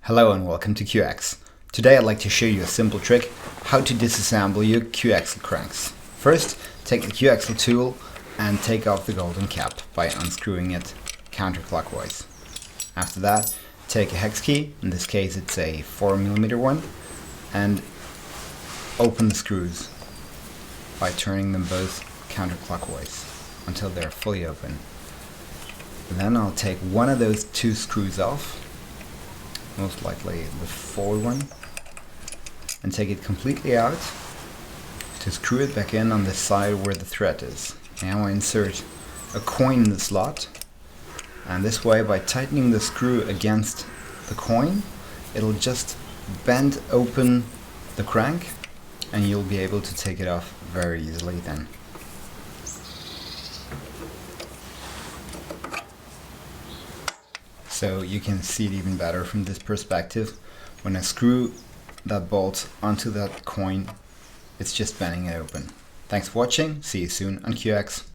Hello and welcome to QX. Today I'd like to show you a simple trick how to disassemble your QX cranks. First, take the QX tool and take off the golden cap by unscrewing it counterclockwise. After that, take a hex key, in this case it's a 4mm one, and open the screws by turning them both counterclockwise until they're fully open. Then I'll take one of those two screws off, most likely the forward one, and take it completely out to screw it back in on the side where the thread is. Now I insert a coin in the slot, and this way, by tightening the screw against the coin, it'll just bend open the crank and you'll be able to take it off very easily then. So you can see it even better from this perspective. When I screw that bolt onto that coin, it's just bending it open. Thanks for watching, see you soon on QX.